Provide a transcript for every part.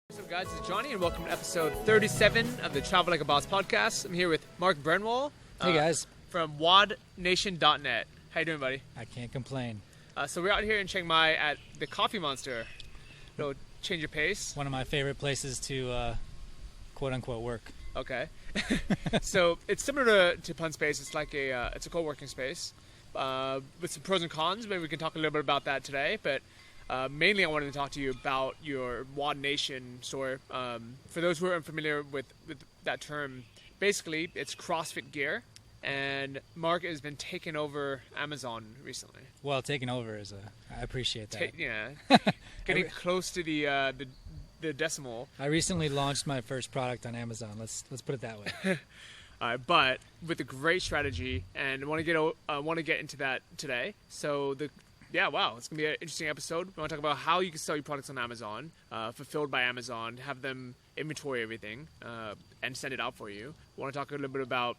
What's up, guys? It's Johnny, and welcome to episode 37 of the Travel Like a Boss podcast. I'm here with Mark Brenwall. Hey, guys. From WODnation.net. How you doing, buddy? I can't complain. So we're out here in Chiang Mai at the Coffee Monster. It'll change your pace. One of my favorite places to quote-unquote work. Okay. So it's similar to Pun Space. It's like it's a co-working space with some pros and cons. Maybe we can talk a little bit about that today, but mainly I wanted to talk to you about your WOD Nation store. For those who are unfamiliar with that term, basically it's CrossFit gear, and Mark has been taking over Amazon recently. Well, taking over I appreciate that. Getting close to the decimal. I recently launched my first product on Amazon. Let's put it that way. But with a great strategy, and I want to get into that today. So it's gonna be an interesting episode. We want to talk about how you can sell your products on Amazon, fulfilled by Amazon, have them inventory everything, and send it out for you. We want to talk a little bit about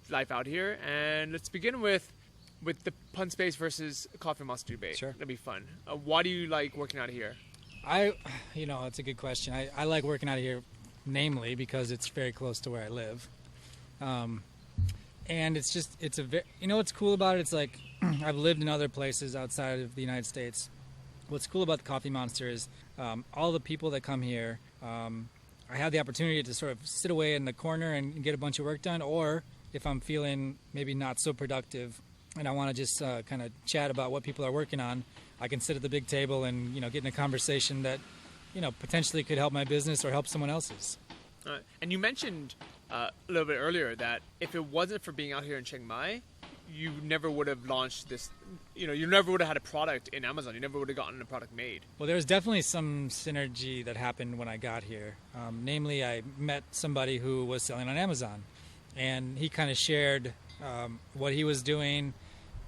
life out here, and let's begin with the Pun Space versus Coffee Monster debate. Sure, that'd be fun. Why do you like working out here? It's a good question. I like working out here, namely because it's very close to where I live, and what's cool about it. It's like I've lived in other places outside of the United States. What's cool about the Coffee Monster is all the people that come here. I have the opportunity to sort of sit away in the corner and get a bunch of work done, or if I'm feeling maybe not so productive and I want to just kind of chat about what people are working on, I can sit at the big table and get in a conversation that potentially could help my business or help someone else's. And you mentioned a little bit earlier that if it wasn't for being out here in Chiang Mai, you never would have launched this, you never would have had a product in Amazon. You never would have gotten a product made. Well, there was definitely some synergy that happened when I got here. Namely, I met somebody who was selling on Amazon, and he kind of shared what he was doing,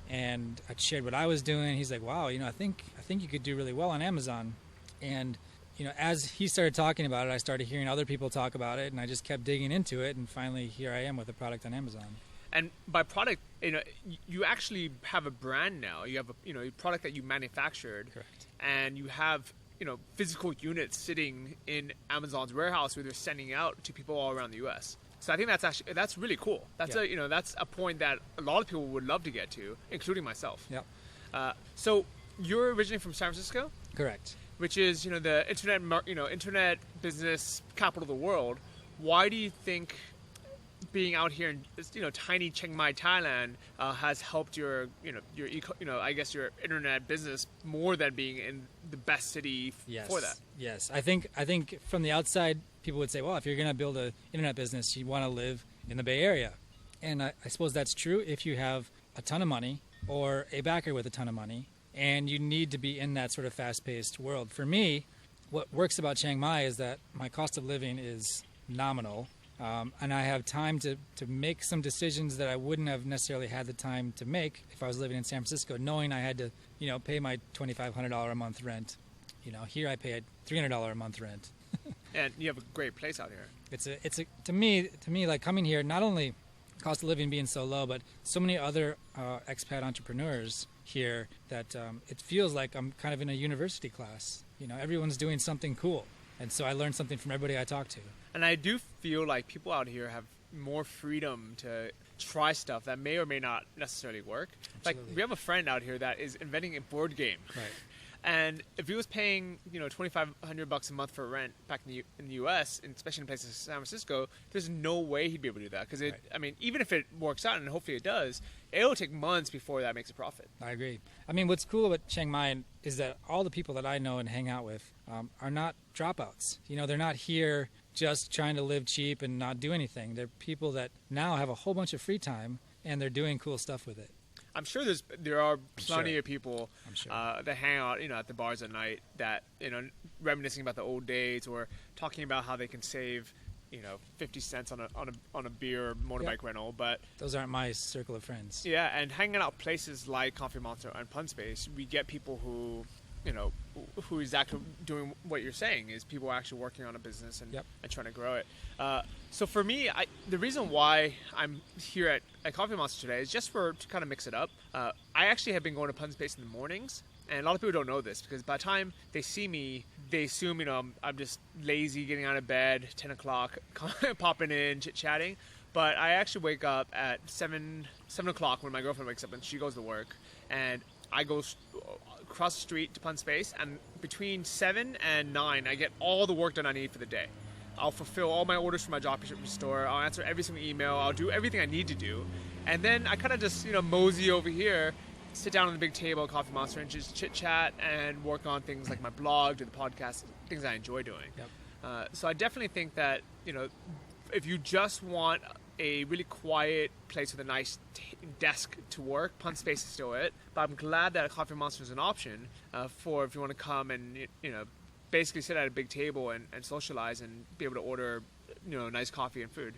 and I shared what I was doing. He's like, wow, I think you could do really well on Amazon. And, as he started talking about it, I started hearing other people talk about it, and I just kept digging into it, and finally here I am with a product on Amazon. And by product, you actually have a brand now. You have a product that you manufactured. Correct. And you have physical units sitting in Amazon's warehouse where they're sending out to people all around the U.S. So I think that's really cool. That's that's a point that a lot of people would love to get to, including myself. Yep. So you're originally from San Francisco? Correct. Which is the internet business capital of the world. Why do you think being out here in tiny Chiang Mai, Thailand, has helped your your internet business more than being in the best city for that? Yes, I think from the outside, people would say, well, if you're going to build an internet business, you want to live in the Bay Area, and I suppose that's true if you have a ton of money or a backer with a ton of money, and you need to be in that sort of fast-paced world. For me, what works about Chiang Mai is that my cost of living is nominal. And I have time to make some decisions that I wouldn't have necessarily had the time to make if I was living in San Francisco, knowing I had to, pay my $2,500 a month rent. Here I pay a $300 a month rent. And you have a great place out here. It's to me, like coming here, not only cost of living being so low, but so many other expat entrepreneurs here that it feels like I'm kind of in a university class. Everyone's doing something cool. And so I learned something from everybody I talk to. And I do feel like people out here have more freedom to try stuff that may or may not necessarily work. Absolutely. Like, we have a friend out here that is inventing a board game. Right. And if he was paying, $2,500 a month for rent back in the U.S., and especially in places like San Francisco, there's no way he'd be able to do that. Because, even if it works out, and hopefully it does, it'll take months before that makes a profit. I agree. What's cool about Chiang Mai is that all the people that I know and hang out with are not dropouts. They're not here just trying to live cheap and not do anything. They're people that now have a whole bunch of free time, and they're doing cool stuff with it. I'm sure there are plenty of people sure. that hang out, at the bars at night that, reminiscing about the old days or talking about how they can save, 50 cents on a beer or motorbike rental. But those aren't my circle of friends. Yeah, and hanging out places like Coffee Monster and Pun Space, we get people who who is actually doing what you're saying, is people actually working on a business and trying to grow it. So for me, the reason why I'm here at Coffee Monster today is just to kind of mix it up. I actually have been going to Pun Space in the mornings And a lot of people don't know this because by the time they see me, they assume, I'm just lazy getting out of bed, 10 o'clock, popping in, chit-chatting. But I actually wake up at 7 o'clock when my girlfriend wakes up and she goes to work. And I go across the street to Pun Space, and between 7 and 9, I get all the work done I need for the day. I'll fulfill all my orders from my dropship store. I'll answer every single email. I'll do everything I need to do. And then I kind of just, mosey over here, sit down on the big table at Coffee Monster and just chit-chat and work on things like my blog, do the podcast, things I enjoy doing. Yep. So I definitely think that, if you just want a really quiet place with a nice desk to work, Pun Space is still it. But I'm glad that Coffee Monster is an option for if you want to come and, basically sit at a big table and socialize and be able to order, nice coffee and food.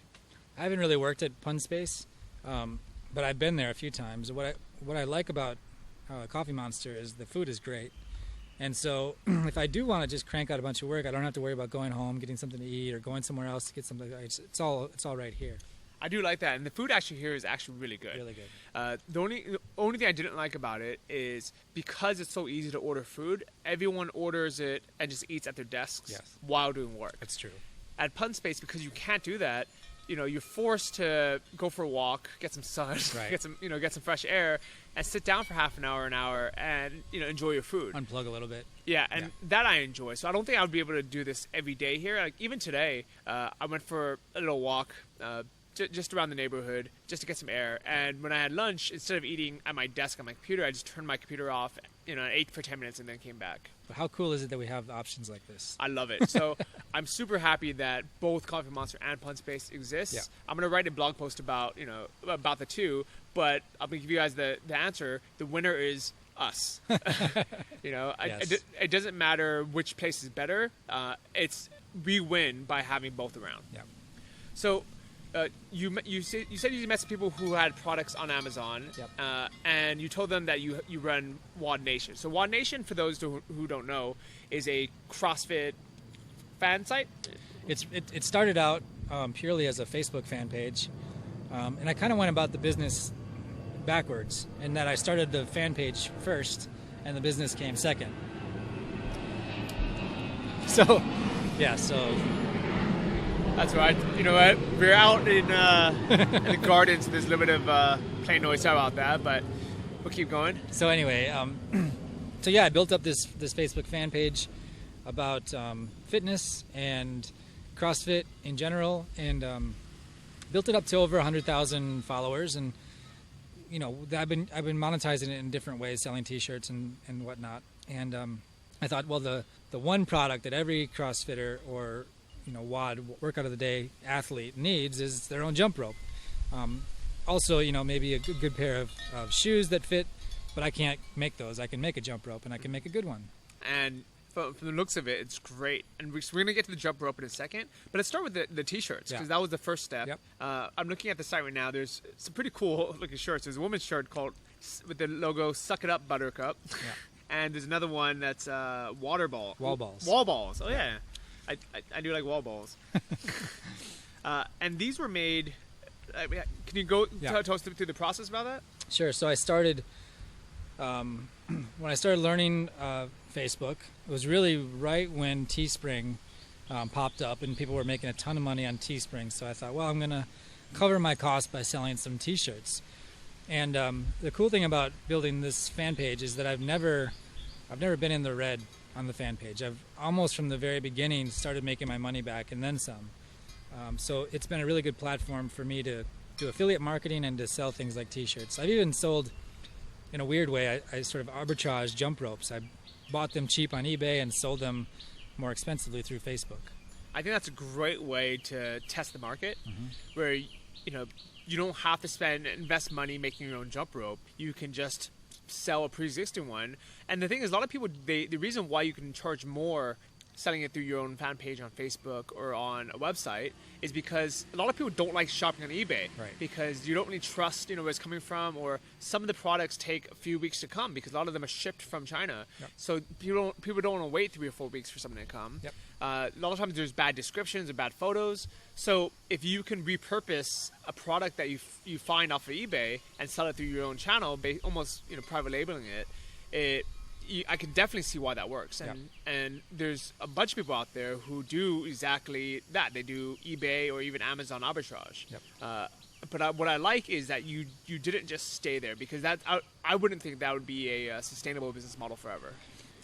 I haven't really worked at Pun Space, but I've been there a few times. What I like about Coffee Monster is the food is great. And so if I do want to just crank out a bunch of work, I don't have to worry about going home, getting something to eat, or going somewhere else to get something. It's all right here. I do like that, and the food actually here is actually really good. Really good. The only thing I didn't like about it is because it's so easy to order food, everyone orders it and just eats at their desks while doing work. That's true. At Pun Space, because you can't do that, you're forced to go for a walk, get some sun, right. get some fresh air, and sit down for half an hour, and enjoy your food. Unplug a little bit. Yeah, and that I enjoy. So I don't think I would be able to do this every day here. Like even today, I went for a little walk. Just around the neighborhood, just to get some air. And when I had lunch, instead of eating at my desk on my computer, I just turned my computer off, ate for 10 minutes and then came back. But how cool is it that we have options like this? I love it. So I'm super happy that both Coffee Monster and Pun Space exists. Yeah. I'm going to write a blog post about, about the two, but I'm going to give you guys the answer. The winner is us. Yes. It doesn't matter which place is better. We win by having both around. Yeah. So you said you met some people who had products on Amazon, and you told them that you run WOD Nation. So WOD Nation, for those who don't know, is a CrossFit fan site. It started out purely as a Facebook fan page, and I kind of went about the business backwards, in that I started the fan page first, and the business came second. So. That's right. You know what? We're out in the garden, so there's a little bit of plane noise. Sorry about that, but we'll keep going. So anyway, I built up this Facebook fan page about fitness and CrossFit in general, and built it up to over 100,000 followers. And I've been monetizing it in different ways, selling T-shirts and whatnot. And I thought, well, the one product that every CrossFitter or WOD, workout of the day athlete needs is their own jump rope. Also, maybe a good pair of shoes that fit, but I can't make those. I can make a jump rope, and I can make a good one. And from the looks of it, it's great. And we're going to get to the jump rope in a second, but let's start with the T-shirts, because that was the first step. Yep. I'm looking at the site right now. There's some pretty cool looking shirts. There's a woman's shirt with the logo "Suck It Up, Buttercup," and there's another one that's wall balls. Wall balls. Oh yeah. I do like wall balls. And these were made. Can you go tell us through the process about that? Sure. So I started when I started learning Facebook. It was really right when Teespring popped up, and people were making a ton of money on Teespring. So I thought, well, I'm going to cover my costs by selling some T-shirts. And the cool thing about building this fan page is that I've never been in the red on the fan page. I've almost from the very beginning started making my money back and then some. So it's been a really good platform for me to do affiliate marketing and to sell things like T-shirts. I've even sold, in a weird way, I sort of arbitrage jump ropes. I bought them cheap on eBay and sold them more expensively through Facebook. I think that's a great way to test the market, where you don't have to invest money making your own jump rope. You can just sell a pre-existing one. And the thing is, a lot of people, the reason why you can charge more selling it through your own fan page on Facebook or on a website is because a lot of people don't like shopping on eBay, because you don't really trust where it's coming from, or some of the products take a few weeks to come because a lot of them are shipped from China. So people don't want to wait 3 or 4 weeks for something to come. A lot of times there's bad descriptions or bad photos. So if you can repurpose a product that you find off of eBay and sell it through your own channel, almost private labeling it, I can definitely see why that works. And there's a bunch of people out there who do exactly that. They do eBay or even Amazon arbitrage. But what I like is that you didn't just stay there, because I wouldn't think that would be a sustainable business model forever.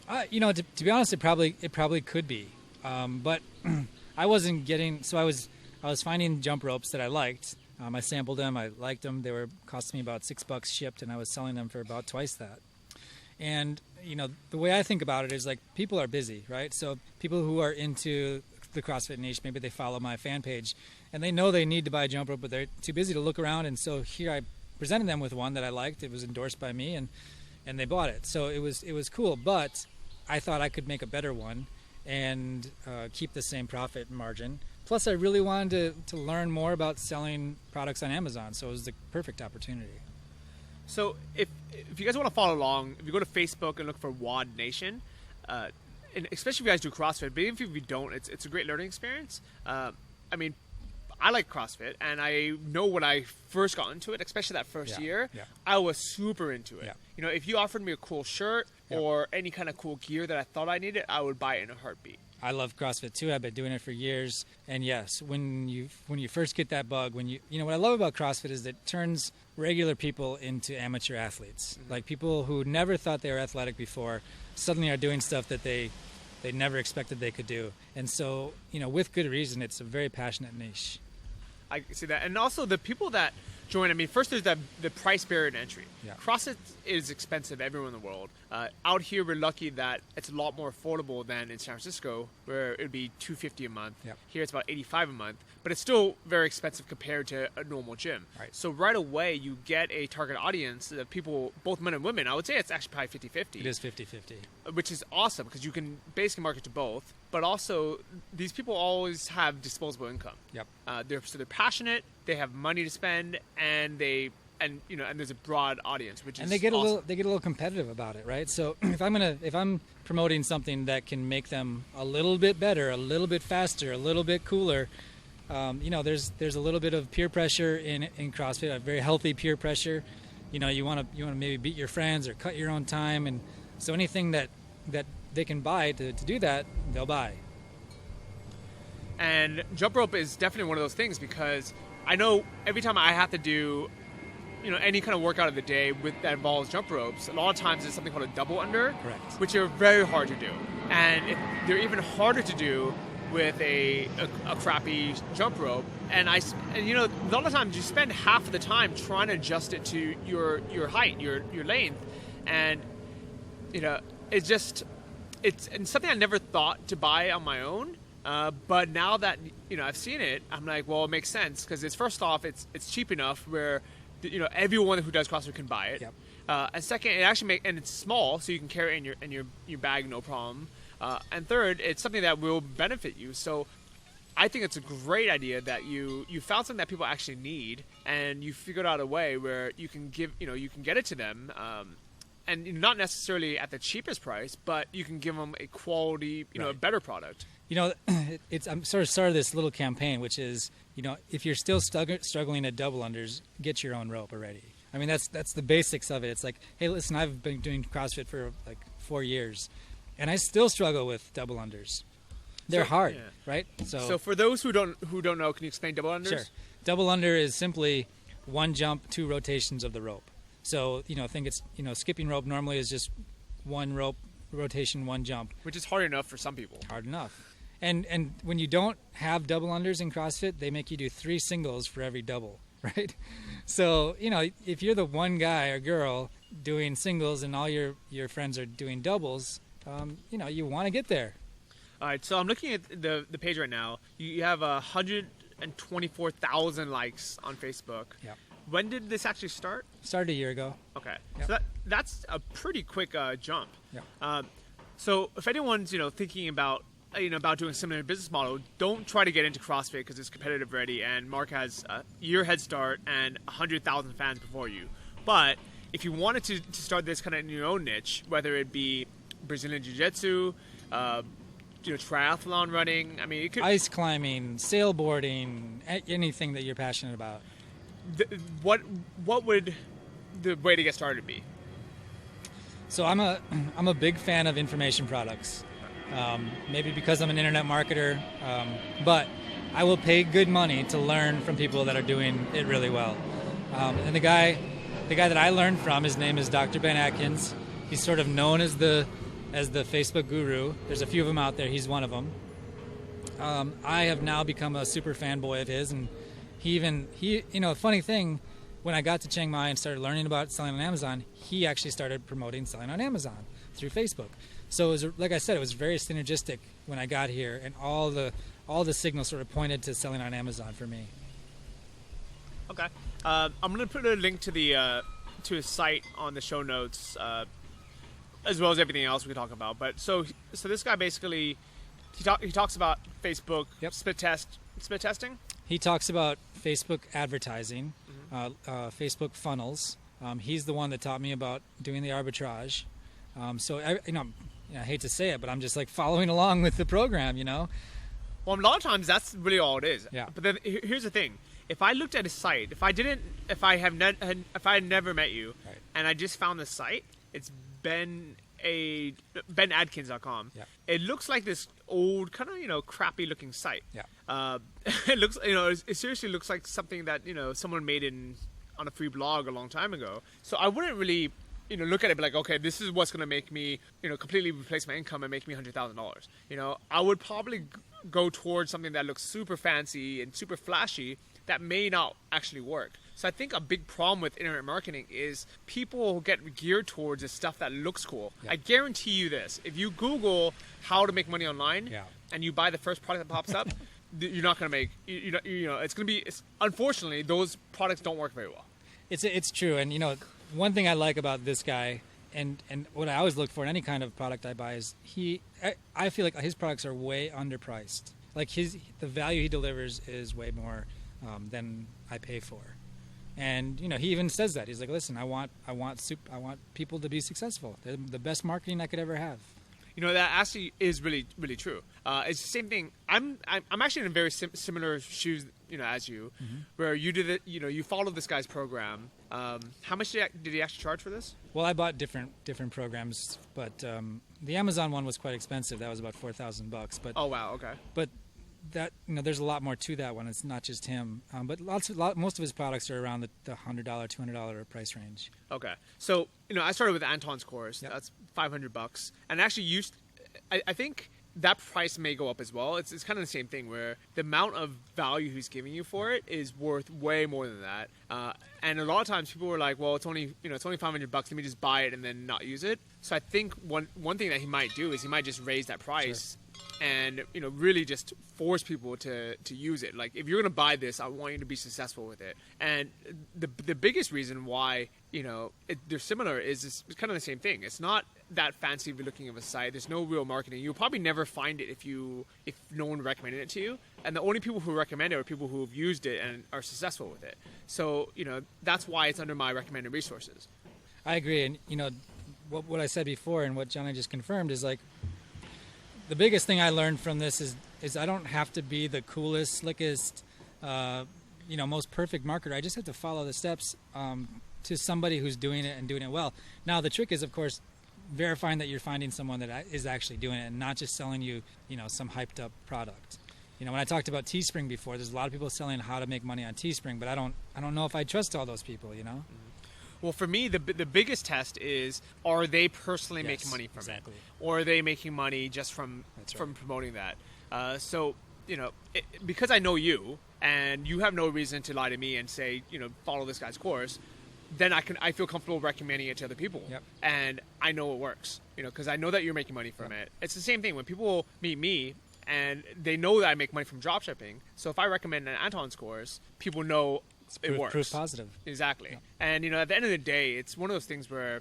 To be honest, it probably could be, but I wasn't getting. So I was finding jump ropes that I liked. I sampled them. I liked them. They were costing me about $6 shipped, and I was selling them for about twice that. And the way I think about it is, like, people are busy, right? So people who are into the CrossFit niche, maybe they follow my fan page, and they know they need to buy a jump rope, but they're too busy to look around. And so here I presented them with one that I liked. It was endorsed by me, and they bought it. So it was cool. But I thought I could make a better one and keep the same profit margin. Plus, I really wanted to learn more about selling products on Amazon, so it was the perfect opportunity. So if you guys want to follow along, if you go to Facebook and look for WOD Nation, and especially if you guys do CrossFit, but even if you don't, it's a great learning experience. I mean, I like CrossFit, and I know when I first got into it, especially that first year, I was super into it. If you offered me a cool shirt or any kind of cool gear that I thought I needed, I would buy it in a heartbeat. I love CrossFit too. I've been doing it for years. And yes, when you first get that bug, what I love about CrossFit is that it turns regular people into amateur athletes. Mm-hmm. Like, people who never thought they were athletic before suddenly are doing stuff that they never expected they could do. And so, with good reason, it's a very passionate niche. I see that. And also the people that join, I mean, first there's the price barrier to entry. CrossFit is expensive everywhere in the world. Out here, we're lucky that it's a lot more affordable than in San Francisco, where it would be $250 a month. Here it's about $85 a month, but it's still very expensive compared to a normal gym. So right away, you get a target audience of people, both men and women. I would say it's actually probably 50-50. It is 50-50. Which is awesome, because you can basically market to both. But also, these people always have disposable income. They're passionate. They have money to spend, and there's a broad audience, which is and they get awesome. a little competitive about it, right? So if I'm promoting something that can make them a little bit better, a little bit faster, a little bit cooler, there's a little bit of peer pressure in CrossFit, a very healthy peer pressure. You want to maybe beat your friends or cut your own time, and so anything that they can buy to do that, they'll buy. And jump rope is definitely one of those things, because I know every time I have to do, any kind of workout of the day that involves jump ropes, a lot of times it's something called a double under, which are very hard to do. And they're even harder to do with a crappy jump rope. And a lot of times you spend half of the time trying to adjust it to your height, your length. And, it's something I never thought to buy on my own. But now that I've seen it, I'm like, well, it makes sense, because it's cheap enough where everyone who does CrossFit can buy it. And second, it actually and it's small, so you can carry it in your bag, no problem. And third, it's something that will benefit you. So I think it's a great idea that you found something that people actually need, and you figured out a way where you can get it to them. And not necessarily at the cheapest price, but you can give them a quality, a better product. I'm sort of started this little campaign, which is, if you're still struggling at double unders, get your own rope already. I mean, that's the basics of it. It's like, hey, listen, I've been doing CrossFit for like 4 years, and I still struggle with double unders. They're hard, right? So for those who don't know, can you explain double unders? Sure. Double under is simply one jump, 2 rotations of the rope. So, think it's, skipping rope normally is just one rope rotation, one jump. Which is hard enough for some people. Hard enough. And when you don't have double unders in CrossFit, they make you do 3 singles for every double, right? So, if you're the one guy or girl doing singles and all your friends are doing doubles, you want to get there. All right, so I'm looking at the page right now. You have 124,000 likes on Facebook. Yeah. When did this actually start? Started a year ago. Okay. Yep. So that's a pretty quick jump. Yeah. So if anyone's thinking about doing a similar business model, don't try to get into CrossFit because it's competitive already, and Mark has a year head start and 100,000 fans before you. But if you wanted to start this kind of in your own niche, whether it be Brazilian Jiu-Jitsu, triathlon running, I mean, it could ice climbing, sailboarding, anything that you're passionate about. What would the way to get started be? So I'm a big fan of information products. Maybe because I'm an internet marketer, but I will pay good money to learn from people that are doing it really well. And the guy that I learned from, his name is Dr. Ben Atkins. He's sort of known as the Facebook guru. There's a few of them out there. He's one of them. I have now become a super fanboy of his, and he a funny thing, when I got to Chiang Mai and started learning about selling on Amazon, he actually started promoting selling on Amazon through Facebook. So it was, like I said, it was very synergistic when I got here, and all the signals sort of pointed to selling on Amazon for me. Okay, I'm going to put a link to his site on the show notes, as well as everything else we can talk about. But so this guy basically he talks about Facebook split testing. He talks about Facebook advertising, Facebook funnels. He's the one that taught me about doing the arbitrage. So I hate to say it, but I'm just like following along with the program, Well, a lot of times that's really all it is. Yeah. But then here's the thing: if I looked at his site, if I had never met you, right, and I just found the site, it's benadkins.com. Yeah. It looks like this old kind of crappy looking site. Yeah. It looks it seriously looks like something that someone made on a free blog a long time ago. So I wouldn't really look at it and be like, okay, this is what's going to make me completely replace my income and make me $100,000. I would probably go towards something that looks super fancy and super flashy that may not actually work. So I think a big problem with internet marketing is people get geared towards the stuff that looks cool. Yeah. I guarantee you this: if you Google how to make money online, yeah, and you buy the first product that pops up, you're not going to make. It's going to be. Unfortunately, those products don't work very well. It's true, and one thing I like about this guy, and what I always look for in any kind of product I buy is I feel like his products are way underpriced. Like the value he delivers is way more than I pay for. And he even says that. He's like, listen, I want people to be successful. They're the best marketing I could ever have. That actually is really, really true. It's the same thing. I'm actually in very similar shoes, as you, mm-hmm, where you did it. You followed this guy's program. How much did he actually charge for this? Well, I bought different programs, but the Amazon one was quite expensive. That was about $4,000. But oh wow, okay. But that there's a lot more to that one. It's not just him, but most of his products are around the $100, $200 price range. Okay, so I started with Anton's course. Yep. That's $500, and actually I think that price may go up as well. It's kind of the same thing where the amount of value he's giving you for it is worth way more than that. And a lot of times people were like, well, it's only $500. Let me just buy it and then not use it. So I think one thing that he might do is he might just raise that price. Sure. And really just force people to use it. Like, if you're going to buy this, I want you to be successful with it. And the biggest reason why they're similar is it's kind of the same thing. It's not that fancy looking of a site. There's no real marketing. You'll probably never find it if no one recommended it to you. And the only people who recommend it are people who have used it and are successful with it. So that's why it's under my recommended resources. I agree. And what I said before and what Johnny just confirmed is like, the biggest thing I learned from this is I don't have to be the coolest, slickest, most perfect marketer. I just have to follow the steps to somebody who's doing it and doing it well. Now, the trick is, of course, verifying that you're finding someone that is actually doing it and not just selling you, some hyped up product. When I talked about Teespring before, there's a lot of people selling how to make money on Teespring, but I don't know if I trust all those people, Mm-hmm. Well, for me, the biggest test is, are they personally making money from exactly. it? Or are they making money just from promoting that? So, because I know you, and you have no reason to lie to me and say, follow this guy's course, then I feel comfortable recommending it to other people. Yep. And I know it works, because I know that you're making money from it. It's the same thing when people meet me, and they know that I make money from dropshipping. So if I recommend an Anton's course, people know it works. Proof positive. Exactly. Yeah. And, at the end of the day, it's one of those things where,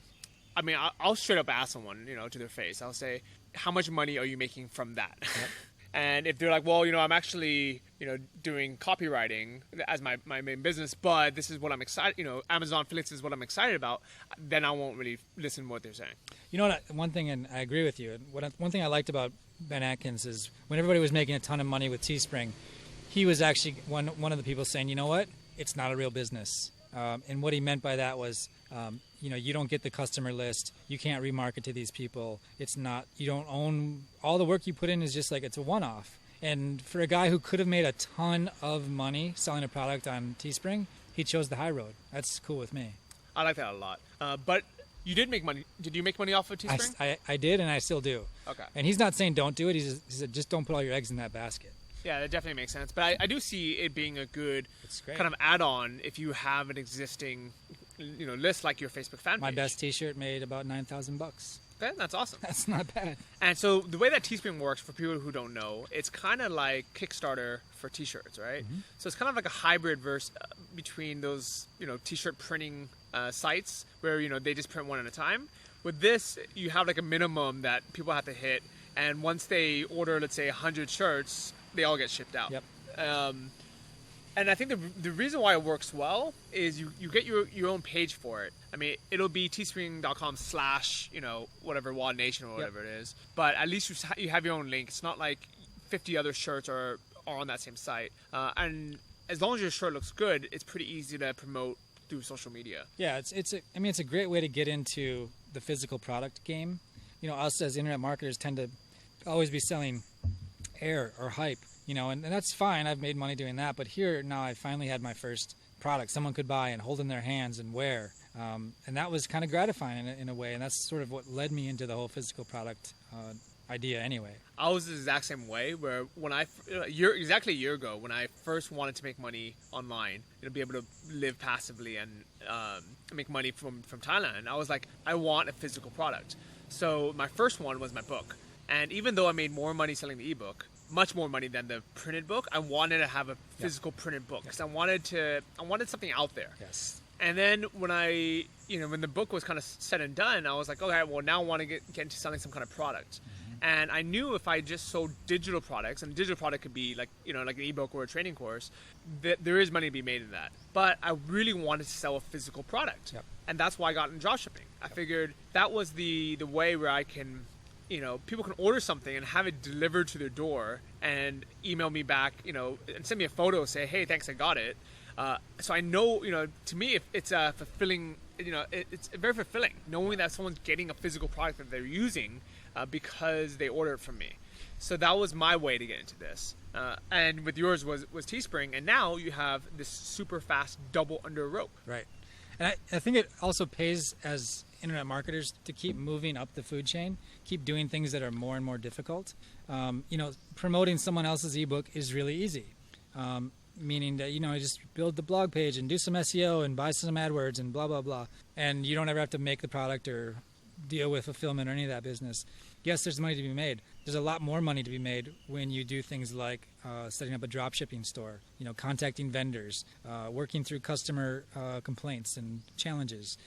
I'll straight up ask someone, to their face. I'll say, how much money are you making from that? Yep. And if they're like, well, I'm actually, doing copywriting as my main business, but this is what I'm excited, Amazon affiliates is what I'm excited about, then I won't really listen to what they're saying. One thing, and I agree with you, one thing I liked about Ben Atkins is when everybody was making a ton of money with Teespring, he was actually one of the people saying, you know what? It's not a real business. And what he meant by that was, you don't get the customer list. You can't remarket to these people. It's not, you don't own, all the work you put in is just like, it's a one-off. And for a guy who could have made a ton of money selling a product on Teespring, he chose the high road. That's cool with me. I like that a lot. But you did make money. Did you make money off of Teespring? I did, and I still do. Okay. And he's not saying don't do it. He said just don't put all your eggs in that basket. Yeah, that definitely makes sense. But I do see it being a good kind of add-on if you have an existing, list like your Facebook fan page. My best T-shirt made about $9,000. Okay, that's awesome. That's not bad. And so the way that Teespring works, for people who don't know, it's kind of like Kickstarter for T-shirts, right? Mm-hmm. So it's kind of like a hybrid between those, T-shirt printing sites where, they just print one at a time. With this, you have like a minimum that people have to hit. And once they order, let's say, 100 shirts, they all get shipped out. Yep. And I think the reason why it works well is you get your own page for it. I mean, it'll be teespring.com/ whatever, WOD Nation or whatever it is. But at least you have your own link. It's not like 50 other shirts are on that same site. And as long as your shirt looks good, it's pretty easy to promote through social media. Yeah, it's a great way to get into the physical product game. Us as internet marketers tend to always be selling air or hype. And that's fine. I've made money doing that. But here now I finally had my first product someone could buy and hold in their hands and wear. And that was kind of gratifying in a way. And that's sort of what led me into the whole physical product idea anyway. I was the exact same way where exactly a year ago when I first wanted to make money online, be able to live passively and make money from Thailand, I was like, I want a physical product. So my first one was my book. And even though I made more money selling the ebook, much more money than the printed book, I wanted to have a physical printed book because I wanted something out there. Yes. And then when when the book was kind of said and done, I was like, okay, well now I want to get into selling some kind of product. Mm-hmm. And I knew if I just sold digital products, and a digital product could be like an ebook or a training course, that there is money to be made in that. But I really wanted to sell a physical product. Yep. And that's why I got into dropshipping. I figured that was the way where I can, people can order something and have it delivered to their door and email me back, and send me a photo, say, hey, thanks, I got it. So I know, to me, if it's a fulfilling, it's very fulfilling knowing that someone's getting a physical product that they're using because they ordered it from me. So that was my way to get into this. And with yours was Teespring, and now you have this super fast double under rope. Right. And I think it also pays as internet marketers to keep moving up the food chain, keep doing things that are more and more difficult. Promoting someone else's ebook is really easy. Meaning that, just build the blog page and do some SEO and buy some AdWords and blah, blah, blah. And you don't ever have to make the product or deal with fulfillment or any of that business. Yes, there's money to be made. There's a lot more money to be made when you do things like setting up a drop shipping store, contacting vendors, working through customer complaints and challenges,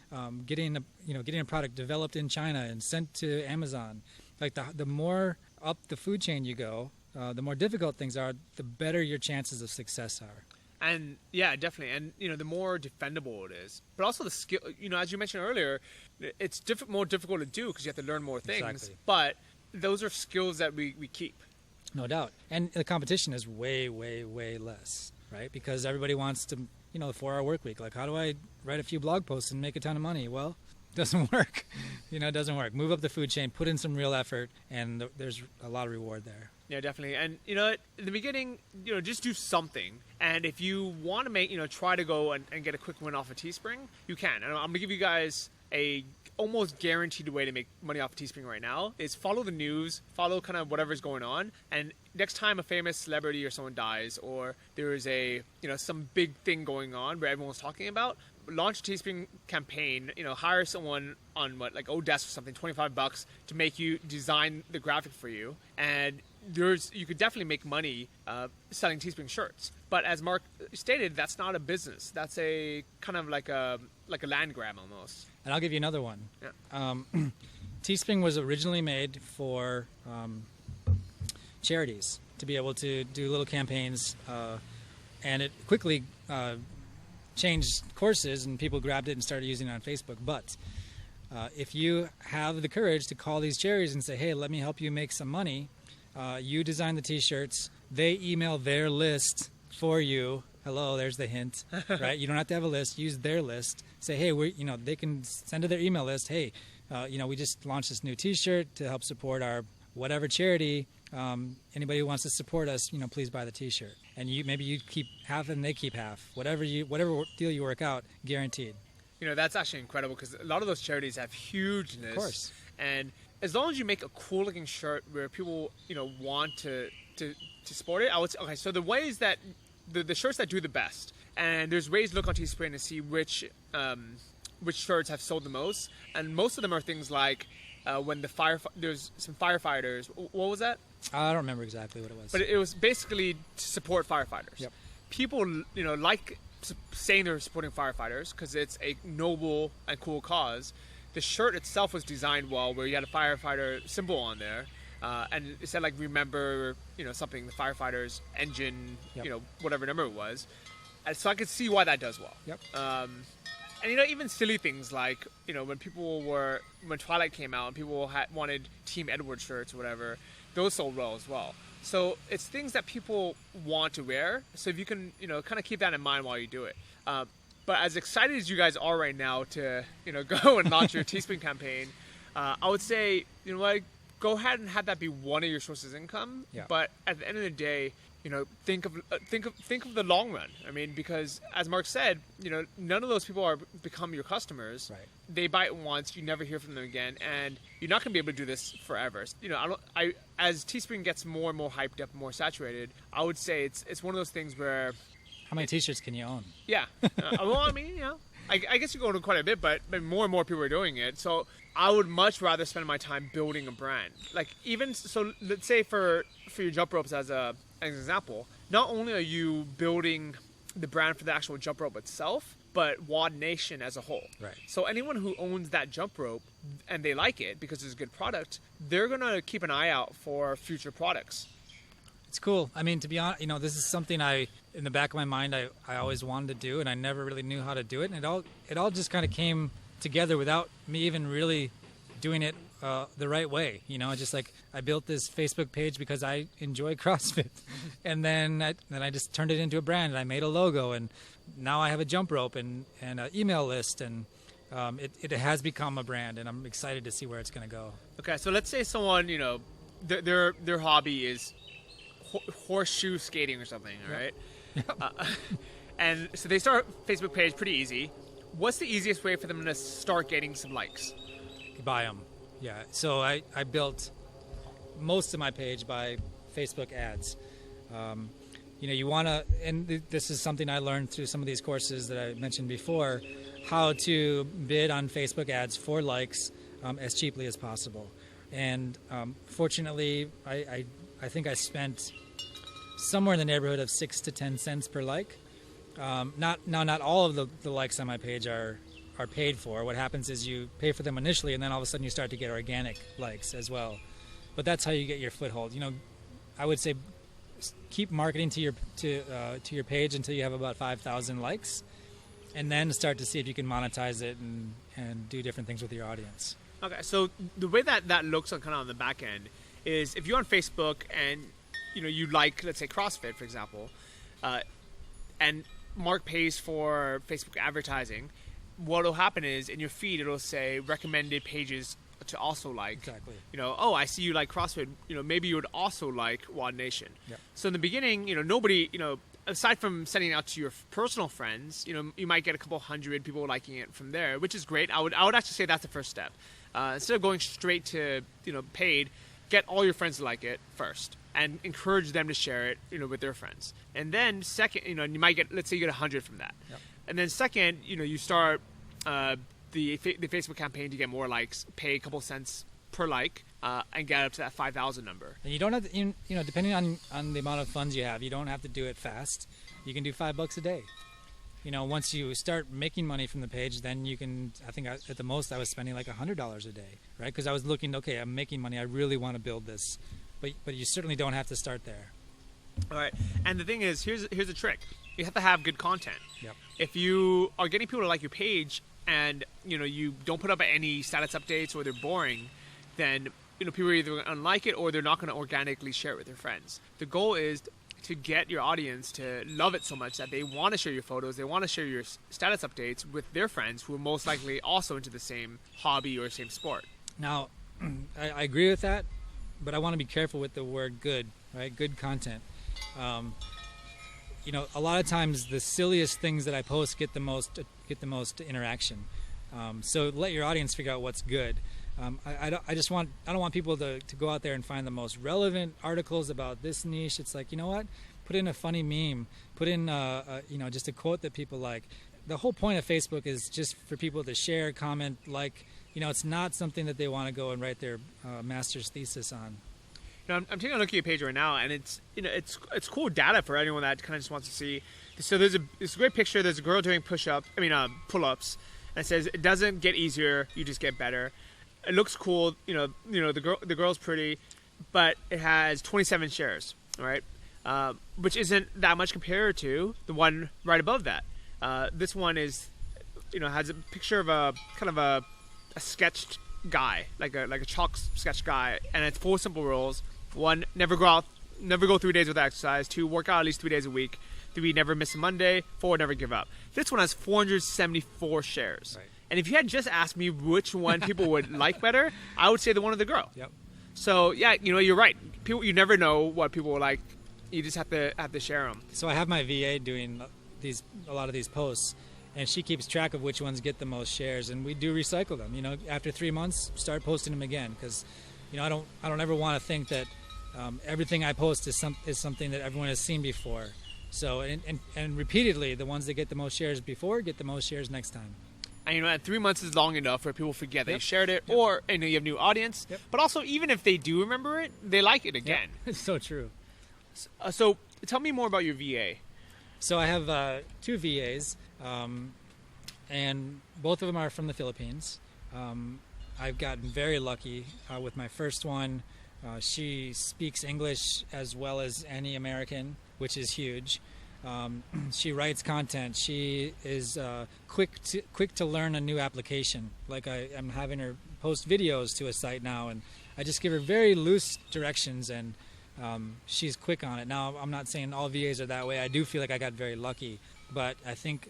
getting a product developed in China and sent to Amazon. Like the more up the food chain you go, the more difficult things are, the better your chances of success are. And yeah, definitely. And, the more defendable it is. But also the skill, as you mentioned earlier, it's more difficult to do because you have to learn more things. Exactly. But those are skills that we keep. No doubt. And the competition is way, way, way less, right? Because everybody wants to, the 4-hour work week. Like, how do I write a few blog posts and make a ton of money? Well, it doesn't work. It doesn't work. Move up the food chain, put in some real effort, and there's a lot of reward there. Yeah, definitely. And, in the beginning, just do something. And if you want to try to go and get a quick win off of Teespring, you can. And I'm going to give you guys a almost guaranteed way to make money off of Teespring right now is follow the news, follow kind of whatever's going on. And next time a famous celebrity or someone dies or there is some big thing going on where everyone's talking about, launch a Teespring campaign, hire someone on Odesk or something, $25 to make you design the graphic for you. And you could definitely make money selling Teespring shirts. But as Mark stated, that's not a business. That's a kind of like a land grab almost. And I'll give you another one. Yeah. Teespring was originally made for charities to be able to do little campaigns, and it quickly changed courses and people grabbed it and started using it on Facebook. But if you have the courage to call these charities and say, hey, let me help you make some money, you design the t-shirts, they email their list for you hello, there's the hint, right? You don't have to have a list. Use their list. Say, hey, they can send to their email list, hey, we just launched this new T-shirt to help support our whatever charity. Anybody who wants to support us, please buy the T-shirt. And maybe you keep half and they keep half. Whatever deal you work out, guaranteed. That's actually incredible because a lot of those charities have hugeness. Of course. And as long as you make a cool looking shirt where people, want to support it, I would say, okay, so the ways that the shirts that do the best, and there's ways to look on Teespring to see which shirts have sold the most, and most of them are things like when there's some firefighters. What was that? I don't remember exactly what it was. But it was basically to support firefighters. Yep. People, like saying they're supporting firefighters because it's a noble and cool cause. The shirt itself was designed well, where you had a firefighter symbol on there, and it said like remember, something, the firefighter's engine, Yep. Whatever number it was. And so I could see why that does well. Yep. And even silly things like when Twilight came out and people wanted Team Edward shirts or whatever, those sold well as well. So it's things that people want to wear. So if you can, kind of keep that in mind while you do it. But as excited as you guys are right now to, go and launch your Teespring campaign, I would say, go ahead and have that be one of your sources of income. Yeah. But at the end of the day, think of the long run. I mean, because as Mark said, none of those people become your customers. Right. They buy it once, you never hear from them again, and you're not going to be able to do this forever. As Teespring gets more and more hyped up, more saturated, I would say it's one of those things where. How many T-shirts can you own? Yeah. Well, I mean, I guess you go into quite a bit, but more and more people are doing it. So I would much rather spend my time building a brand. Like so, let's say for your jump ropes as an example, not only are you building the brand for the actual jump rope itself, but WOD Nation as a whole. Right. So anyone who owns that jump rope and they like it because it's a good product, they're gonna keep an eye out for future products. It's cool. I mean, to be honest, this is something in the back of my mind, I always wanted to do, and I never really knew how to do it. And it all just kind of came together without me even really doing it the right way. Just like I built this Facebook page because I enjoy CrossFit, and then I just turned it into a brand, and I made a logo, and now I have a jump rope and an email list, and it has become a brand, and I'm excited to see where it's going to go. Okay, so let's say someone, their hobby is horseshoe skating or something, all right? Yep. And so they start a Facebook page pretty easy. What's the easiest way for them to start getting some likes? Buy them. Yeah. So I built most of my page by Facebook ads. You want to, and this is something I learned through some of these courses that I mentioned before, how to bid on Facebook ads for likes as cheaply as possible. And fortunately, I think I spent somewhere in the neighborhood of 6 to 10 cents per like. Not all of the likes on my page are paid for. What happens is you pay for them initially, and then all of a sudden you start to get organic likes as well. But that's how you get your foothold. I would say keep marketing to your page until you have about 5,000 likes, and then start to see if you can monetize it and do different things with your audience. Okay, so the way that looks kind of on the back end is if you're on Facebook and you like, let's say, CrossFit, for example, and Mark pays for Facebook advertising, what will happen is in your feed it'll say recommended pages to also like. Exactly. I see you like CrossFit. Maybe you would also like WOD Nation. Yep. So in the beginning, nobody, aside from sending it out to your personal friends, you might get a couple hundred people liking it from there, which is great. I would actually say that's the first step. Instead of going straight to paid, get all your friends to like it first and encourage them to share it with their friends. And then second, you might get, let's say you get 100 from that. Yep. And then second, you start the Facebook campaign to get more likes, pay a couple cents per like, and get up to that 5,000 number. And you don't have to, depending on the amount of funds you have, you don't have to do it fast. You can do $5 a day. Once you start making money from the page, then you can, I think at the most I was spending like $100 a day, right? Because I was looking, okay, I'm making money. I really want to build this. But you certainly don't have to start there. All right. And the thing is, here's the trick. You have to have good content. Yep. If you are getting people to like your page and, you don't put up any status updates or they're boring, then, people are either going to unlike it or they're not going to organically share it with their friends. The goal is to get your audience to love it so much that they want to share your photos, they want to share your status updates with their friends who are most likely also into the same hobby or same sport? Now, I agree with that, but I want to be careful with the word good, right? Good content. A lot of times the silliest things that I post get the most interaction. So let your audience figure out what's good. I don't want people to go out there and find the most relevant articles about this niche. It's like, you know what? Put in a funny meme. Put in just a quote that people like. The whole point of Facebook is just for people to share, comment, like. It's not something that they want to go and write their master's thesis on. I'm taking a look at your page right now, and it's cool data for anyone that kind of just wants to see. So there's a great picture. There's a girl doing pull-ups, and it says it doesn't get easier, you just get better. It looks cool. The girl's pretty, but it has 27 shares, right? Which isn't that much compared to the one right above that. This one is, has a picture of a kind of a sketched guy, like a chalk sketch guy, and it's 4 simple rules. 1, never go 3 days without exercise. 2, work out at least 3 days a week. 3, never miss a Monday. 4, never give up. This one has 474 shares. Right. And if you had just asked me which one people would like better, I would say the one of the girl. Yep. So yeah, you're right. People, you never know what people will like. You just have to share them. So I have my VA doing a lot of these posts, and she keeps track of which ones get the most shares, and we do recycle them. After 3 months, start posting them again, because I don't ever want to think that everything I post is something that everyone has seen before. So and repeatedly, the ones that get the most shares before get the most shares next time. And 3 months is long enough where people forget that Yep. you shared it, Yep. or you have new audience. Yep. But also, even if they do remember it, they like it again. Yep. It's so true. So tell me more about your VA. So I have 2 VAs, and both of them are from the Philippines. I've gotten very lucky with my first one. She speaks English as well as any American, which is huge. She writes content. She is quick to learn a new application. Like I'm having her post videos to a site now, and I just give her very loose directions, and she's quick on it. Now, I'm not saying all VAs are that way. I do feel like I got very lucky, but I think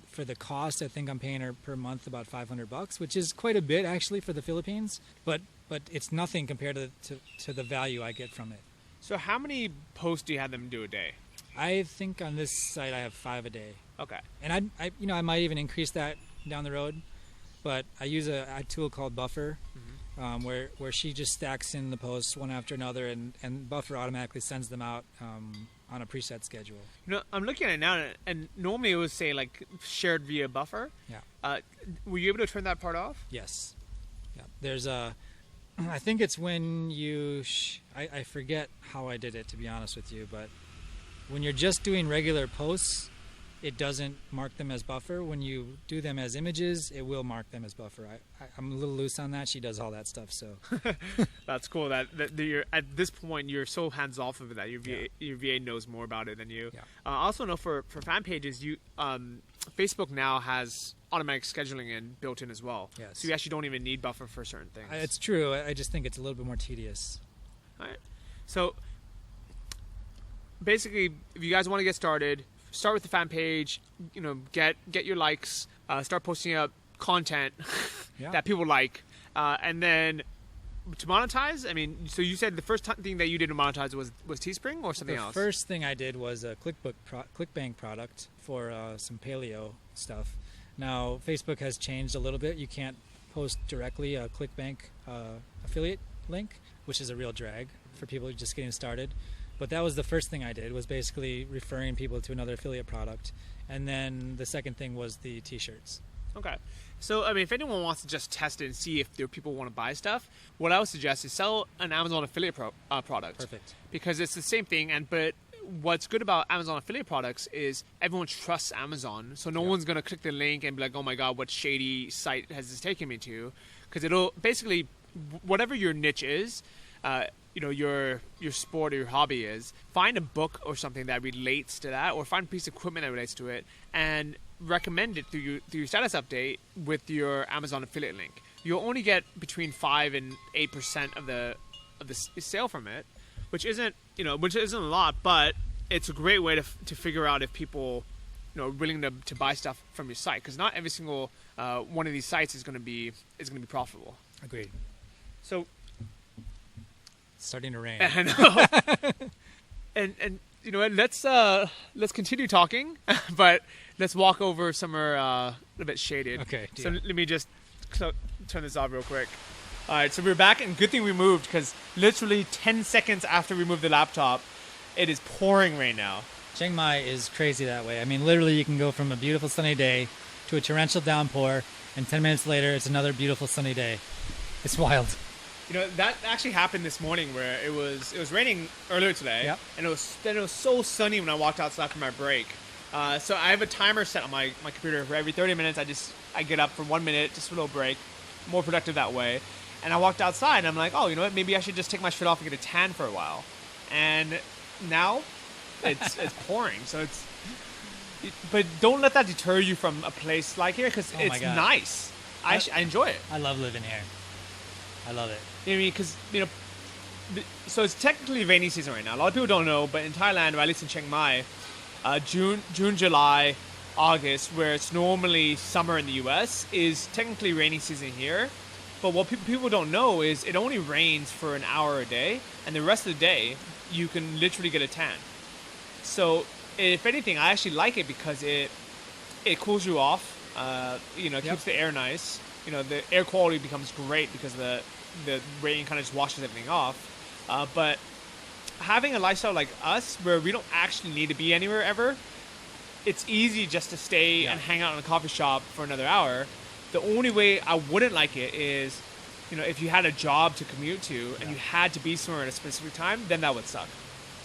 for the cost, I think I'm paying her per month about $500, which is quite a bit actually for the Philippines. But it's nothing compared to the value I get from it. So how many posts do you have them do a day? I think on this site I have 5 a day. Okay. And I might even increase that down the road, but I use a tool called Buffer, where she just stacks in the posts one after another, and Buffer automatically sends them out on a preset schedule. I'm looking at it now, and normally it would say like shared via Buffer. Yeah. Were you able to turn that part off? Yes. Yeah. There's I think it's when you I forget how I did it, to be honest with you, but when you're just doing regular posts, it doesn't mark them as Buffer. When you do them as images, it will mark them as Buffer. I'm a little loose on that. She does all that stuff, so. That's cool. That you're, at this point, you're so hands off of it that your VA knows more about it than you. Yeah. I also know for fan pages, Facebook now has automatic scheduling built in as well. Yes. So you actually don't even need Buffer for certain things. It's true. I just think it's a little bit more tedious. All right. So basically, if you guys want to get started, start with the fan page. Get your likes. Start posting up content that people like, and then to monetize. I mean, so you said the first thing that you did to monetize was Teespring or something else? The first thing I did was a ClickBank product for some paleo stuff. Now Facebook has changed a little bit. You can't post directly a ClickBank affiliate link, which is a real drag for people just getting started. But that was the first thing I did, was basically referring people to another affiliate product. And then the second thing was the t-shirts. Okay. So, I mean, if anyone wants to just test it and see if there are people who want to buy stuff, what I would suggest is sell an Amazon affiliate product. Perfect. Because it's the same thing, but what's good about Amazon affiliate products is everyone trusts Amazon. So no one's going to click the link and be like, oh my God, what shady site has this taken me to? Because it'll basically, whatever your niche is, your sport or your hobby is, find a book or something that relates to that, or find a piece of equipment that relates to it, and recommend it through your status update with your Amazon affiliate link. You'll only get between 5 and 8% of the sale from it, which isn't a lot, but it's a great way to figure out if people, are willing to buy stuff from your site, because not every single one of these sites is going to be profitable. Agreed. So it's starting to rain. I know. and you know what? Let's continue talking, but let's walk over somewhere a little bit shaded. Okay. So let me just turn this off real quick. All right, so we're back, and good thing we moved, because literally 10 seconds after we moved the laptop, it is pouring rain now. Chiang Mai is crazy that way. I mean, literally, you can go from a beautiful sunny day to a torrential downpour, and 10 minutes later, it's another beautiful sunny day. It's wild. That actually happened this morning, where it was raining earlier today, yep. And it was so sunny when I walked outside for my break. So I have a timer set on my computer. For every 30 minutes, I get up for 1 minute, just for a little break, more productive that way. And I walked outside, and I'm like, oh, you know what? Maybe I should just take my shirt off and get a tan for a while. And now it's pouring. So but don't let that deter you from a place like here, because it's nice. I enjoy it. I love living here. I love it. You know what I mean? Because so it's technically rainy season right now. A lot of people don't know, but in Thailand, or at least in Chiang Mai, June, July, August, where it's normally summer in the U.S., is technically rainy season here. But what people don't know is it only rains for an hour a day, and the rest of the day you can literally get a tan. So if anything, I actually like it, because it cools you off. Keeps the air nice. The air quality becomes great because the rain kind of just washes everything off. But having a lifestyle like us, where we don't actually need to be anywhere ever, it's easy just to stay and hang out in a coffee shop for another hour. The only way I wouldn't like it is, if you had a job to commute to and you had to be somewhere at a specific time, then that would suck.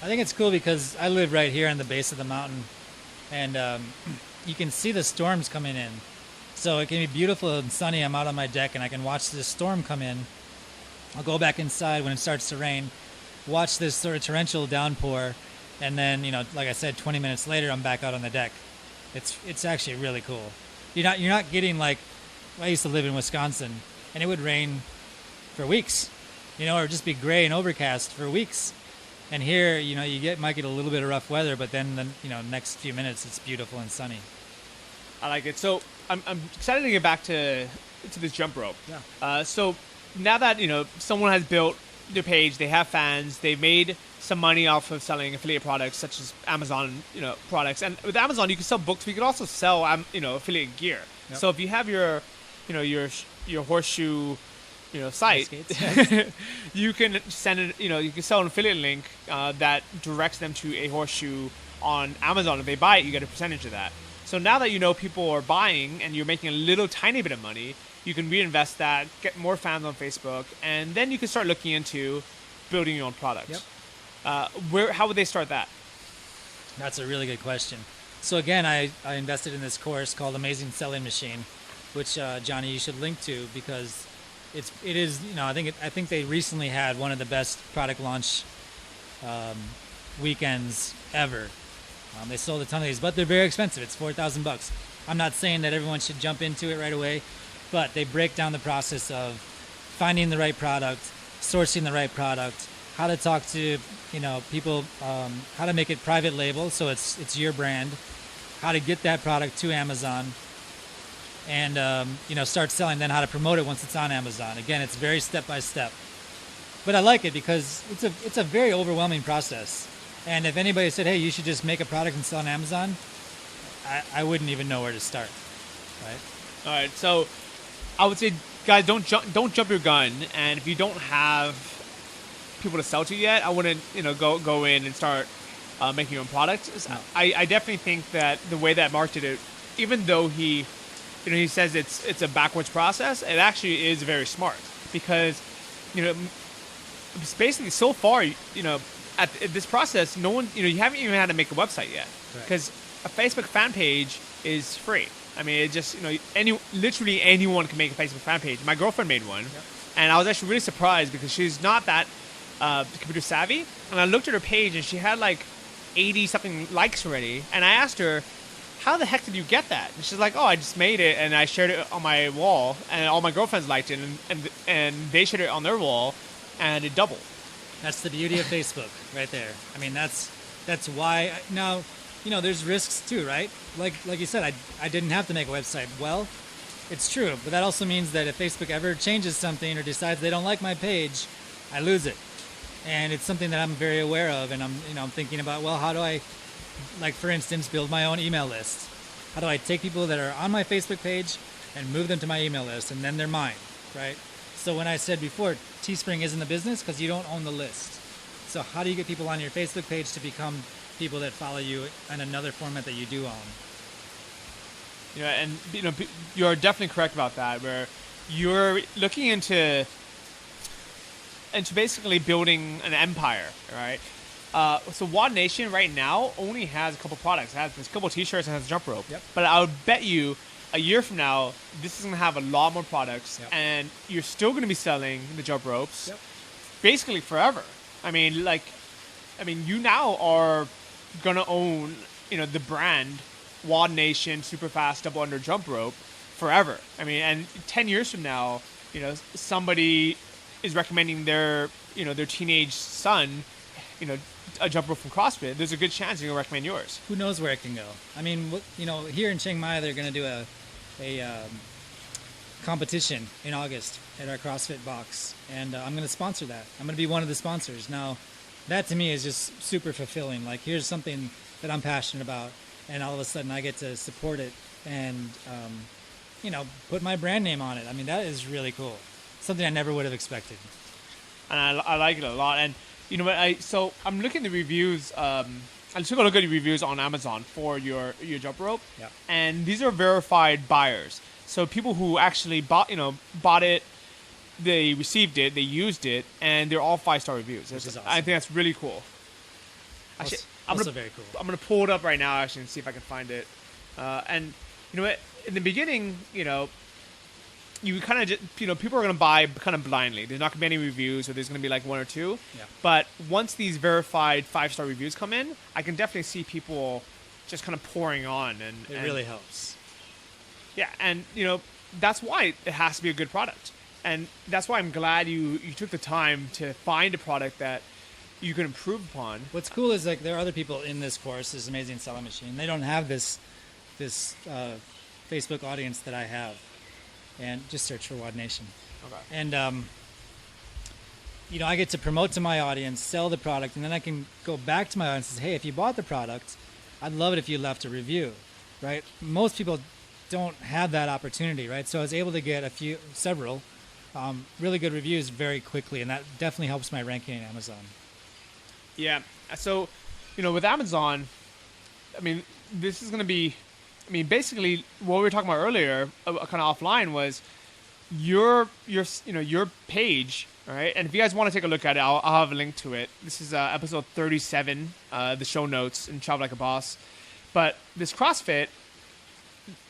I think it's cool because I live right here on the base of the mountain, and you can see the storms coming in. So it can be beautiful and sunny. I'm out on my deck, and I can watch this storm come in. I'll go back inside when it starts to rain, watch this sort of torrential downpour, and then, like I said, 20 minutes later, I'm back out on the deck. It's actually really cool. You're not getting like, I used to live in Wisconsin, and it would rain for weeks, or just be gray and overcast for weeks. And here, you might get a little bit of rough weather, but then the next few minutes it's beautiful and sunny. I like it. So I'm excited to get back to this jump rope. Yeah. So now that someone has built their page, they have fans, they've made some money off of selling affiliate products such as Amazon products, and with Amazon you can sell books, but you can also sell affiliate gear. Yep. So if you have your horseshoe site, you can send it. You can sell an affiliate link that directs them to a horseshoe on Amazon. If they buy it, you get a percentage of that. So now that people are buying and you're making a little tiny bit of money, you can reinvest that, get more fans on Facebook, and then you can start looking into building your own products. Yep. How would they start that? That's a really good question. So again, I invested in this course called Amazing Selling Machine, which Johnny, you should link to, because it is I think they recently had one of the best product launch weekends ever. They sold a ton of these, but they're very expensive. It's $4,000. I'm not saying that everyone should jump into it right away, but they break down the process of finding the right product, sourcing the right product, how to talk to people, how to make it private label so it's your brand, how to get that product to Amazon, and start selling. Then how to promote it once it's on Amazon. Again, it's very step by step, but I like it because it's a very overwhelming process. And if anybody said, hey, you should just make a product and sell on Amazon, I wouldn't even know where to start, right? All right, so I would say, guys, don't jump your gun, and if you don't have people to sell to yet, I wouldn't go in and start making your own product. No. I definitely think that the way that Mark did it, even though he says it's a backwards process, it actually is very smart, because it's basically so far at this process, no one, you haven't even had to make a website yet, because a Facebook fan page is free. I mean, it just, literally anyone can make a Facebook fan page. My girlfriend made one, and I was actually really surprised because she's not that computer savvy. And I looked at her page, and she had like 80 something likes already. And I asked her, how the heck did you get that? And she's like, oh, I just made it, and I shared it on my wall, and all my girlfriends liked it, and they shared it on their wall, and it doubled. That's the beauty of Facebook right there. I mean, that's That's why now, there's risks too, right? Like you said, I didn't have to make a website. Well, it's true, but that also means that if Facebook ever changes something or decides they don't like my page, I lose it. And it's something that I'm very aware of, and I'm thinking about, well, how do I, like for instance, build my own email list? How do I take people that are on my Facebook page and move them to my email list, and then they're mine, right? So when I said before, Teespring isn't a business because you don't own the list. So how do you get people on your Facebook page to become people that follow you in another format that you do own? And you're definitely correct about that, where you're looking into basically building an empire, right? So WOD Nation right now only has a couple products. It has a couple T-shirts and has a jump rope. Yep. But I would bet you a year from now, this is going to have a lot more products, Yep. and you're still going to be selling the jump ropes Yep. basically forever. You now are going to own, the brand WOD Nation Superfast Double Under Jump Rope forever. And 10 years from now, somebody is recommending their teenage son, a jump rope from CrossFit. There's a good chance they're going to recommend yours. Who knows where it can go? Here in Chiang Mai, they're going to do a competition in August at our CrossFit box, and I'm going to sponsor that. I'm going to be one of the sponsors. Now, that to me is just super fulfilling. Like, here's something that I'm passionate about, and all of a sudden I get to support it and, put my brand name on it. That is really cool. Something I never would have expected. And I like it a lot. And you know what? So I'm looking at the reviews. I took a look at the reviews on Amazon for your jump rope. Yeah. And these are verified buyers. So people who actually bought it, they received it, they used it, and they're all 5-star reviews. Which is awesome. I think that's really cool. Actually, also very cool. I'm gonna pull it up right now actually and see if I can find it. And you know what? In the beginning, you kind of just, people are going to buy kind of blindly. There's not going to be any reviews, or there's going to be like one or two. Yeah. But once these verified 5-star reviews come in, I can definitely see people just kind of pouring on. And it really helps. Yeah, and, that's why it has to be a good product. And that's why I'm glad you took the time to find a product that you can improve upon. What's cool is, like, there are other people in this course, this Amazing Selling Machine. They don't have this Facebook audience that I have. And just search for WOD Nation. Okay. And, I get to promote to my audience, sell the product, and then I can go back to my audience and say, hey, if you bought the product, I'd love it if you left a review, right? Most people don't have that opportunity, right? So I was able to get several really good reviews very quickly, and that definitely helps my ranking in Amazon. Yeah. So, with Amazon, this is going to be... basically, what we were talking about earlier, kind of offline, was your page, right? And if you guys want to take a look at it, I'll have a link to it. This is episode 37, the show notes in Travel Like a Boss. But this CrossFit,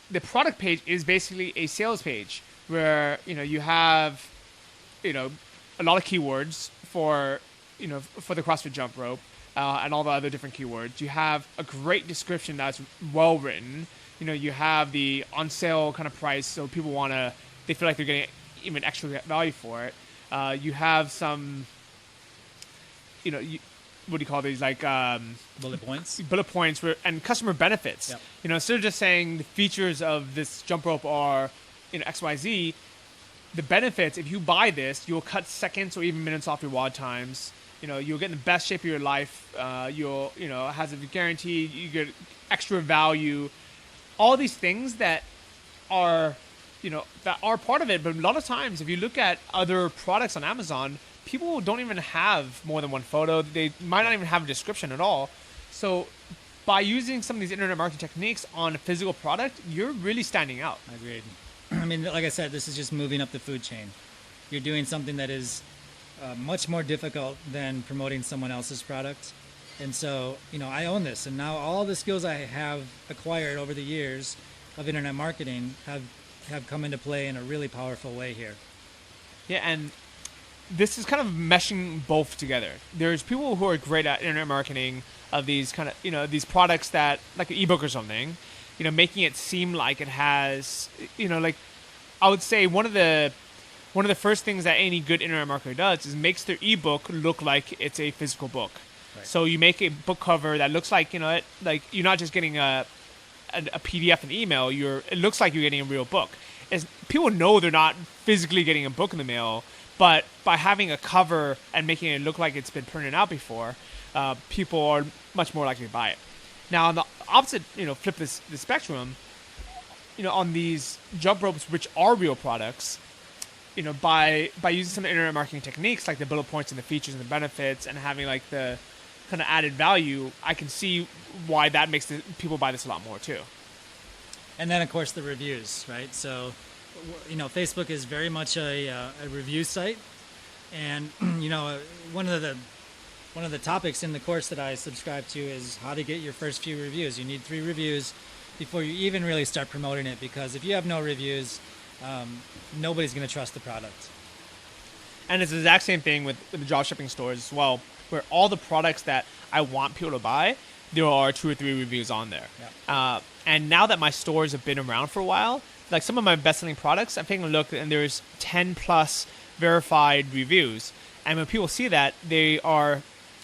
the product page is basically a sales page where you have a lot of keywords for the CrossFit jump rope. And all the other different keywords. You have a great description that's well written. You have the on sale kind of price, so people they feel like they're getting even extra value for it. You have some, what do you call these, like bullet points? Bullet points and customer benefits. Yep. Instead of just saying the features of this jump rope are, XYZ, the benefits, if you buy this, you'll cut seconds or even minutes off your WOD times. You'll get in the best shape of your life. You'll, has a guarantee. You get extra value. All these things that are, that are part of it. But a lot of times, if you look at other products on Amazon, people don't even have more than one photo. They might not even have a description at all. So by using some of these internet marketing techniques on a physical product, you're really standing out. Agreed. Like I said, this is just moving up the food chain. You're doing something that is much more difficult than promoting someone else's product. And so, I own this. And now all the skills I have acquired over the years of internet marketing have come into play in a really powerful way here. Yeah, and this is kind of meshing both together. There's people who are great at internet marketing of these kind of, these products that, like an ebook or something, making it seem like it has, like, I would say one of the first things that any good internet marketer does is makes their ebook look like it's a physical book. Right. So you make a book cover that looks like, like you're not just getting a PDF and email. It looks like you're getting a real book. People know they're not physically getting a book in the mail, but by having a cover and making it look like it's been printed out before, people are much more likely to buy it. Now, on the opposite, flip this the spectrum, on these jump ropes, which are real products, by using some internet marketing techniques like the bullet points and the features and the benefits and having like the kind of added value, I can see why that makes people buy this a lot more too. And then, of course, the reviews, right? So, Facebook is very much a review site, and one of the topics in the course that I subscribe to is how to get your first few reviews. You need 3 reviews before you even really start promoting it, because if you have no reviews, nobody's going to trust the product. And it's the exact same thing with the dropshipping stores as well, where all the products that I want people to buy, there are 2 or 3 reviews on there. Yeah. And now that my stores have been around for a while, like some of my best-selling products, I'm taking a look and there's 10 plus verified reviews. And when people see that, they are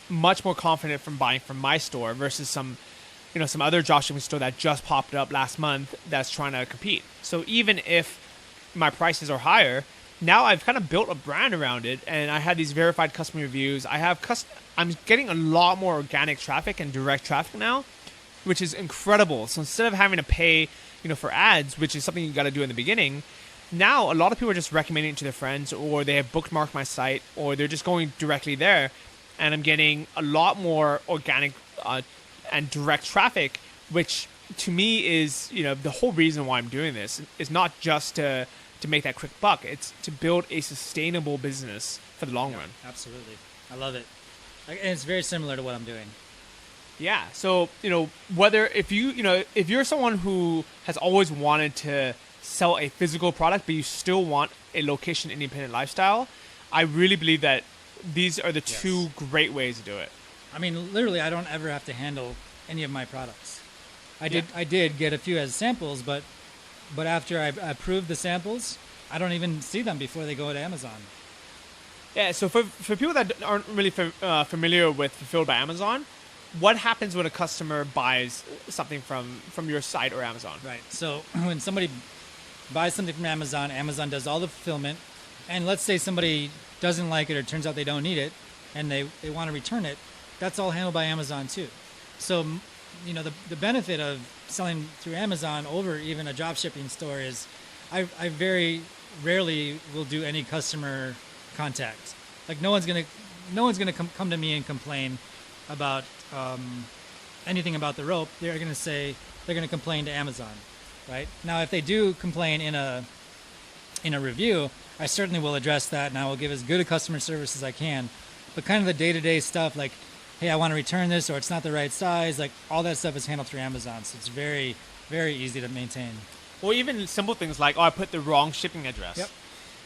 much more confident from buying from my store versus some other dropshipping store that just popped up last month that's trying to compete. So even if my prices are higher, now I've kind of built a brand around it, and I have these verified customer reviews. I'm getting a lot more organic traffic and direct traffic now, which is incredible. So instead of having to pay, for ads, which is something you got to do in the beginning, now a lot of people are just recommending it to their friends, or they have bookmarked my site, or they're just going directly there, and I'm getting a lot more organic and direct traffic, which to me is, the whole reason why I'm doing this is not just to make that quick buck. It's to build a sustainable business for the long run. Absolutely. I love it. And it's very similar to what I'm doing. Yeah. So, if you're someone who has always wanted to sell a physical product, but you still want a location independent lifestyle, I really believe that these are the 2 great ways to do it. I mean, literally, I don't ever have to handle any of my products. I did get a few as samples, but after I approved the samples, I don't even see them before they go to Amazon. Yeah, so for people that aren't really familiar with Fulfilled by Amazon, what happens when a customer buys something from your site or Amazon? Right. So when somebody buys something from Amazon, Amazon does all the fulfillment, and let's say somebody doesn't like it or turns out they don't need it, and they want to return it, that's all handled by Amazon too. So, the benefit of selling through Amazon over even a drop shipping store is I very rarely will do any customer contact. Like no one's gonna come to me and complain about anything about the rope. They're gonna complain to Amazon, right? Now, if they do complain in a review, I certainly will address that, and I will give as good a customer service as I can. But kind of the day-to-day stuff, like, hey, I want to return this, or it's not the right size, like all that stuff is handled through Amazon, so it's very, very easy to maintain. Or even simple things like, I put the wrong shipping address.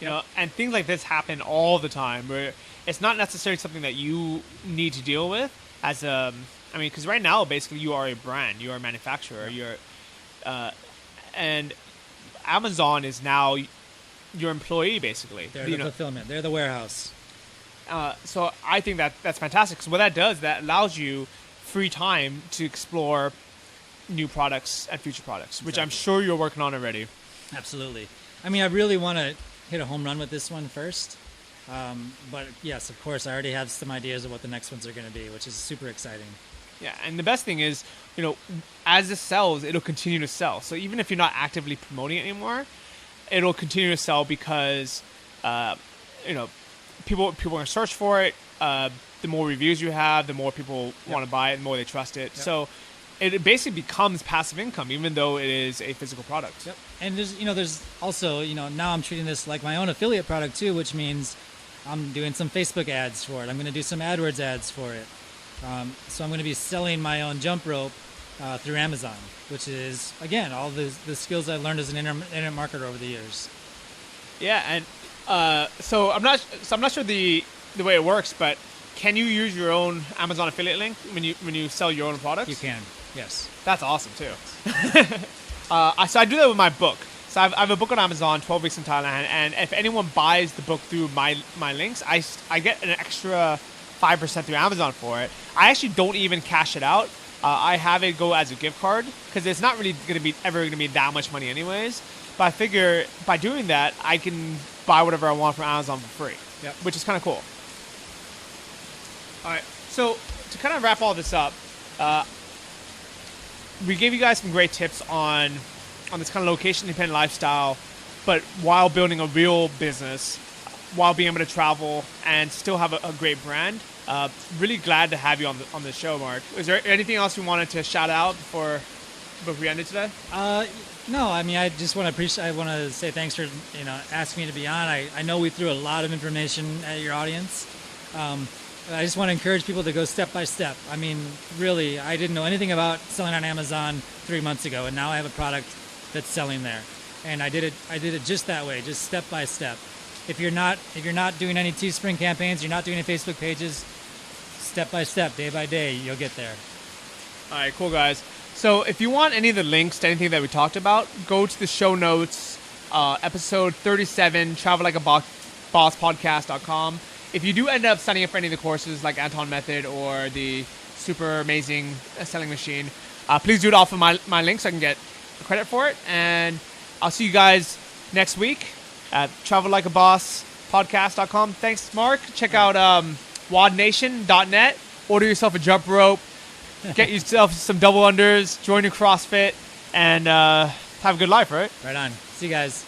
Yep. And things like this happen all the time, where it's not necessarily something that you need to deal with because right now, basically, you are a brand, you are a manufacturer, and Amazon is now your employee, basically. They're the fulfillment. They're the warehouse. So I think that's fantastic. So what that does, that allows you free time to explore new products and future products, which I'm sure you're working on already. Absolutely. I mean, I really want to hit a home run with this one first. But yes, of course, I already have some ideas of what the next ones are going to be, which is super exciting. Yeah, and the best thing is, as this sells, it'll continue to sell. So even if you're not actively promoting it anymore, it'll continue to sell because, people are going to search for it. The more reviews you have, the more people want to buy it, the more they trust it. Yep. So it basically becomes passive income, even though it is a physical product. Yep. And there's also, now I'm treating this like my own affiliate product too, which means I'm doing some Facebook ads for it. I'm going to do some AdWords ads for it. So I'm going to be selling my own jump rope through Amazon, which is, again, all the skills I've learned as an internet marketer over the years. Yeah, and so I'm not sure the way it works, but can you use your own Amazon affiliate link when you sell your own products? You can, yes. That's awesome too. So I do that with my book. So I have a book on Amazon, 12 Weeks in Thailand, and if anyone buys the book through my links, I get an extra 5% through Amazon for it. I actually don't even cash it out. I have it go as a gift card because it's not really ever going to be that much money anyways. But I figure by doing that, I can buy whatever I want from Amazon for free, which is kind of cool. All right, so to kind of wrap all this up, we gave you guys some great tips on this kind of location-independent lifestyle, but while building a real business, while being able to travel and still have a great brand. Really glad to have you on the show, Mark. Is there anything else you wanted to shout out before we ended today? No, I mean, I just want to say thanks for asking me to be on. I know we threw a lot of information at your audience. I just want to encourage people to go step by step. I mean, really, I didn't know anything about selling on Amazon 3 months ago, and now I have a product that's selling there. And I did it just that way, just step by step. If you're not doing any Teespring campaigns, you're not doing any Facebook pages, step by step, day by day, you'll get there. All right, cool, guys. So if you want any of the links to anything that we talked about, go to the show notes, episode 37, travellikeabosspodcast.com. If you do end up signing up for any of the courses like Anton Method or the super amazing selling machine, please do it off of my link so I can get credit for it. And I'll see you guys next week at travellikeabosspodcast.com. Thanks, Mark. Check out wodnation.net. Order yourself a jump rope. Get yourself some double unders. Join your CrossFit. And have a good life, right? Right on. See you guys.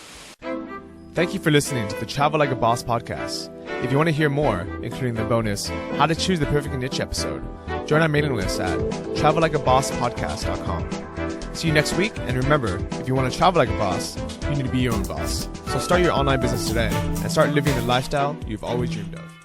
Thank you for listening to the Travel Like a Boss podcast. If you want to hear more, including the bonus How to Choose the Perfect Niche episode, join our mailing list at travellikeabosspodcast.com. See you next week, and remember, if you want to travel like a boss, you need to be your own boss. So start your online business today and start living the lifestyle you've always dreamed of.